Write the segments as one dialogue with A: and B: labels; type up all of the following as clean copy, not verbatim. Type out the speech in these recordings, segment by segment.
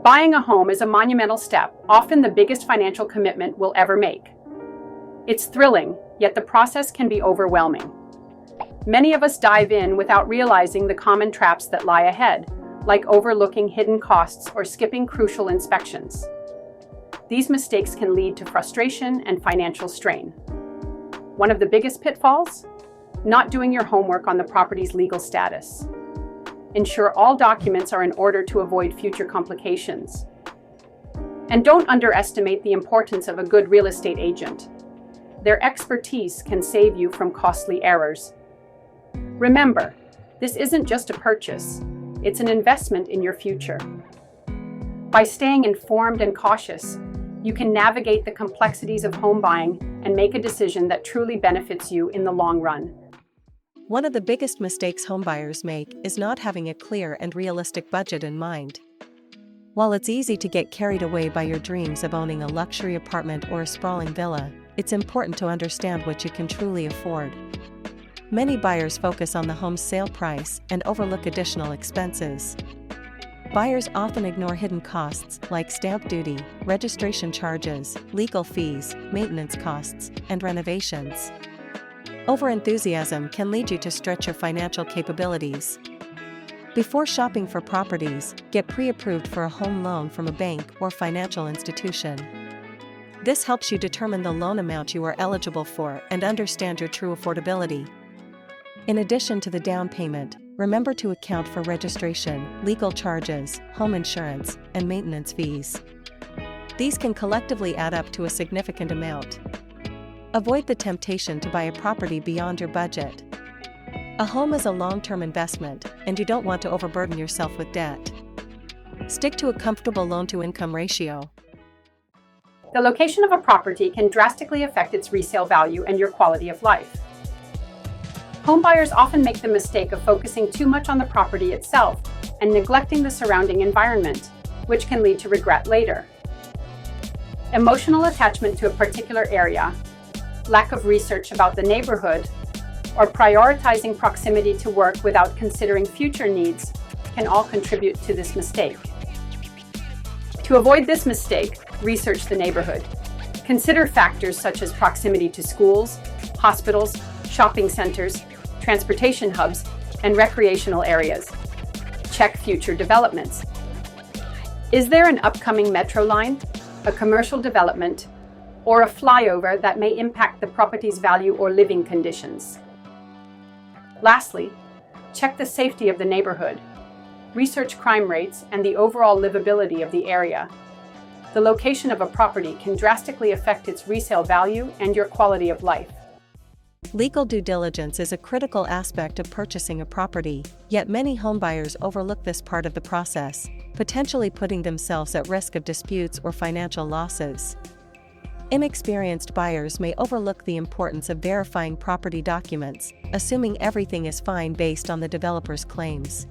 A: Buying a home is a monumental step, often the biggest financial commitment we'll ever make. It's thrilling, yet the process can be overwhelming. Many of us dive in without realizing the common traps that lie ahead, like overlooking hidden costs or skipping crucial inspections. These mistakes can lead to frustration and financial strain. One of the biggest pitfalls? Not doing your homework on the property's legal status. Ensure all documents are in order to avoid future complications. And don't underestimate the importance of a good real estate agent. Their expertise can save you from costly errors. Remember, this isn't just a purchase, it's an investment in your future. By staying informed and cautious, you can navigate the complexities of home buying and make a decision that truly benefits you in the long run.
B: One of the biggest mistakes homebuyers make is not having a clear and realistic budget in mind. While it's easy to get carried away by your dreams of owning a luxury apartment or a sprawling villa, it's important to understand what you can truly afford. Many buyers focus on the home's sale price and overlook additional expenses. Buyers often ignore hidden costs like stamp duty, registration charges, legal fees, maintenance costs, and renovations. Overenthusiasm can lead you to stretch your financial capabilities. Before shopping for properties, get pre-approved for a home loan from a bank or financial institution. This helps you determine the loan amount you are eligible for and understand your true affordability. In addition to the down payment, remember to account for registration, legal charges, home insurance, and maintenance fees. These can collectively add up to a significant amount. Avoid the temptation to buy a property beyond your budget. A home is a long-term investment, and you don't want to overburden yourself with debt. Stick to a comfortable loan-to-income ratio.
A: The location of a property can drastically affect its resale value and your quality of life. Homebuyers often make the mistake of focusing too much on the property itself and neglecting the surrounding environment, which can lead to regret later. Emotional attachment to a particular area, lack of research about the neighborhood, or prioritizing proximity to work without considering future needs can all contribute to this mistake. To avoid this mistake, research the neighborhood. Consider factors such as proximity to schools, hospitals, shopping centers, transportation hubs, and recreational areas. Check future developments. Is there an upcoming metro line, a commercial development, or a flyover that may impact the property's value or living conditions? Lastly, check the safety of the neighborhood. Research crime rates and the overall livability of the area. The location of a property can drastically affect its resale value and your quality of life.
B: Legal due diligence is a critical aspect of purchasing a property, yet many homebuyers overlook this part of the process, potentially putting themselves at risk of disputes or financial losses. Inexperienced buyers may overlook the importance of verifying property documents, assuming everything is fine based on the developer's claims.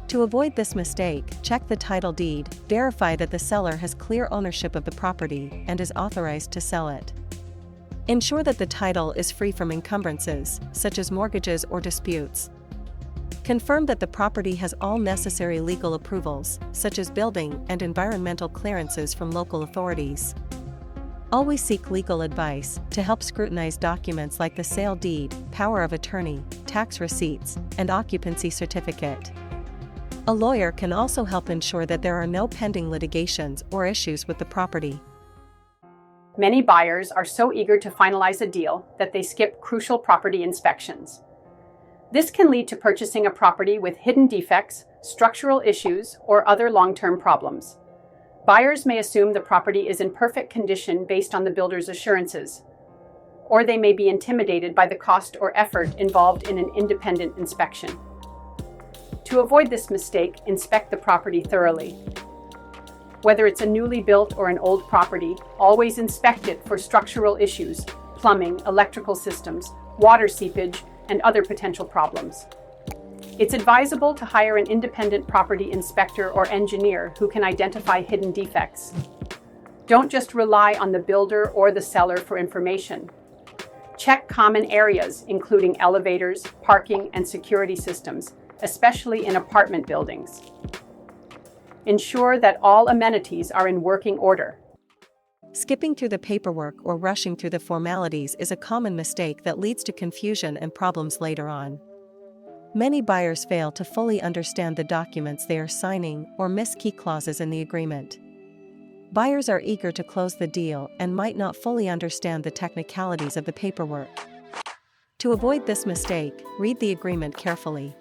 B: To avoid this mistake, check the title deed, verify that the seller has clear ownership of the property and is authorized to sell it. Ensure that the title is free from encumbrances, such as mortgages or disputes. Confirm that the property has all necessary legal approvals, such as building and environmental clearances from local authorities. Always seek legal advice to help scrutinize documents like the sale deed, power of attorney, tax receipts, and occupancy certificate. A lawyer can also help ensure that there are no pending litigations or issues with the property.
A: Many buyers are so eager to finalize a deal that they skip crucial property inspections. This can lead to purchasing a property with hidden defects, structural issues, or other long-term problems. Buyers may assume the property is in perfect condition based on the builder's assurances, or they may be intimidated by the cost or effort involved in an independent inspection. To avoid this mistake, inspect the property thoroughly. Whether it's a newly built or an old property, always inspect it for structural issues, plumbing, electrical systems, water seepage, and other potential problems. It's advisable to hire an independent property inspector or engineer who can identify hidden defects. Don't just rely on the builder or the seller for information. Check common areas, including elevators, parking, and security systems, especially in apartment buildings. Ensure that all amenities are in working order.
B: Skipping through the paperwork or rushing through the formalities is a common mistake that leads to confusion and problems later on. Many buyers fail to fully understand the documents they are signing or miss key clauses in the agreement. Buyers are eager to close the deal and might not fully understand the technicalities of the paperwork. To avoid this mistake, read the agreement carefully.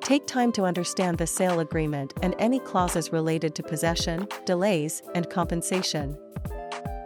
B: Take time to understand the sale agreement and any clauses related to possession, delays, and compensation.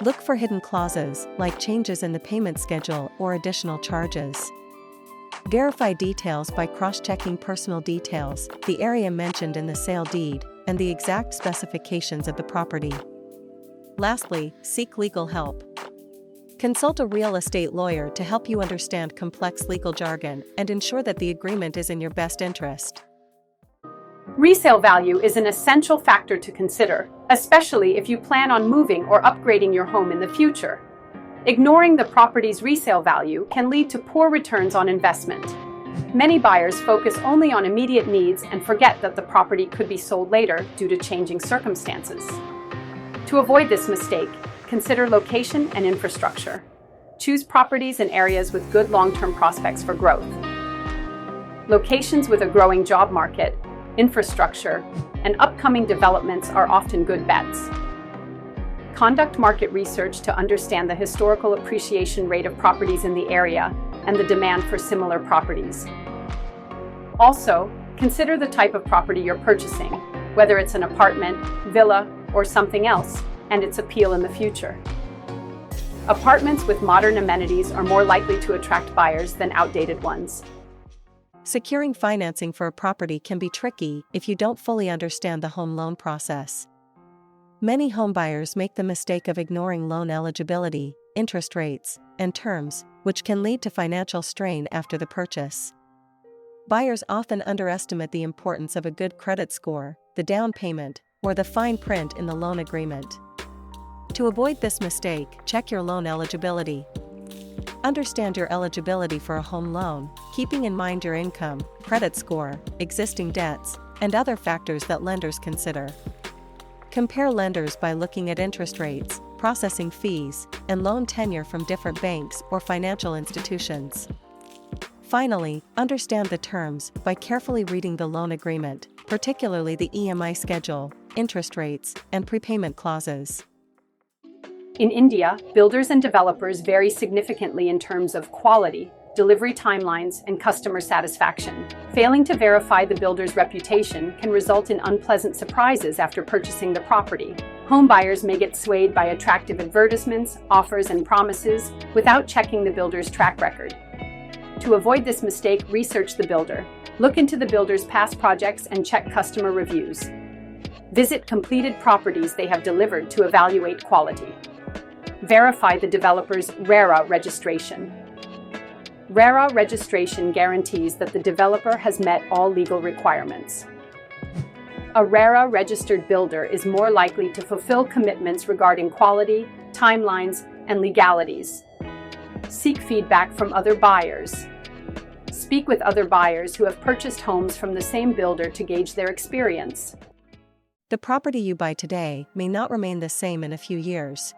B: Look for hidden clauses, like changes in the payment schedule or additional charges. Verify details by cross-checking personal details, the area mentioned in the sale deed, and the exact specifications of the property. Lastly, seek legal help. Consult a real estate lawyer to help you understand complex legal jargon and ensure that the agreement is in your best interest.
A: Resale value is an essential factor to consider, especially if you plan on moving or upgrading your home in the future. Ignoring the property's resale value can lead to poor returns on investment. Many buyers focus only on immediate needs and forget that the property could be sold later due to changing circumstances. To avoid this mistake, consider location and infrastructure. Choose properties in areas with good long-term prospects for growth. Locations with a growing job market, infrastructure, and upcoming developments are often good bets. Conduct market research to understand the historical appreciation rate of properties in the area and the demand for similar properties. Also, consider the type of property you're purchasing, whether it's an apartment, villa, or something else, and its appeal in the future. Apartments with modern amenities are more likely to attract buyers than outdated ones.
B: Securing financing for a property can be tricky if you don't fully understand the home loan process. Many homebuyers make the mistake of ignoring loan eligibility, interest rates, and terms, which can lead to financial strain after the purchase. Buyers often underestimate the importance of a good credit score, the down payment, or the fine print in the loan agreement. To avoid this mistake, check your loan eligibility. Understand your eligibility for a home loan, keeping in mind your income, credit score, existing debts, and other factors that lenders consider. Compare lenders by looking at interest rates, processing fees, and loan tenure from different banks or financial institutions. Finally, understand the terms by carefully reading the loan agreement, particularly the EMI schedule, interest rates, and prepayment clauses.
A: In India, builders and developers vary significantly in terms of quality, delivery timelines, and customer satisfaction. Failing to verify the builder's reputation can result in unpleasant surprises after purchasing the property. Home buyers may get swayed by attractive advertisements, offers, and promises without checking the builder's track record. To avoid this mistake, research the builder. Look into the builder's past projects and check customer reviews. Visit completed properties they have delivered to evaluate quality. Verify the developer's RERA registration. RERA registration guarantees that the developer has met all legal requirements. A RERA registered builder is more likely to fulfill commitments regarding quality, timelines, and legalities. Seek feedback from other buyers. Speak with other buyers who have purchased homes from the same builder to gauge their experience.
B: The property you buy today may not remain the same in a few years.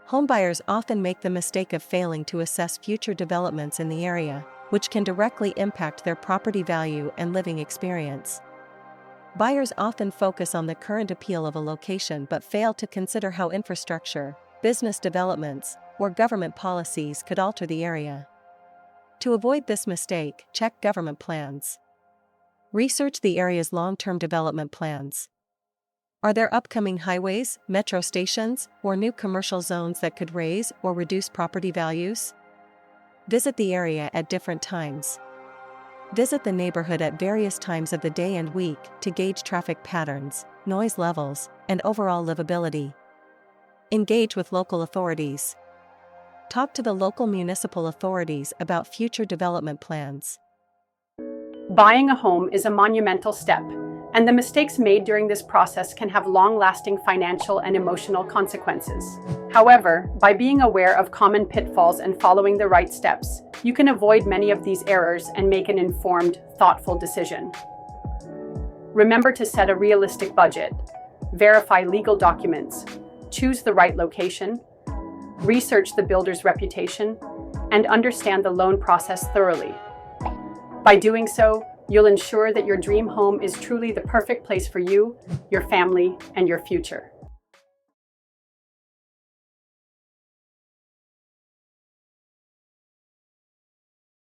B: Homebuyers often make the mistake of failing to assess future developments in the area, which can directly impact their property value and living experience. Buyers often focus on the current appeal of a location but fail to consider how infrastructure, business developments, or government policies could alter the area. To avoid this mistake, check government plans. Research the area's long-term development plans. Are there upcoming highways, metro stations, or new commercial zones that could raise or reduce property values? Visit the area at different times. Visit the neighborhood at various times of the day and week to gauge traffic patterns, noise levels, and overall livability. Engage with local authorities. Talk to the local municipal authorities about future development plans.
A: Buying a home is a monumental step, and the mistakes made during this process can have long-lasting financial and emotional consequences. However, by being aware of common pitfalls and following the right steps, you can avoid many of these errors and make an informed, thoughtful decision. Remember to set a realistic budget, verify legal documents, choose the right location, research the builder's reputation, and understand the loan process thoroughly. By doing so, you'll ensure that your dream home is truly the perfect place for you, your family, and your future.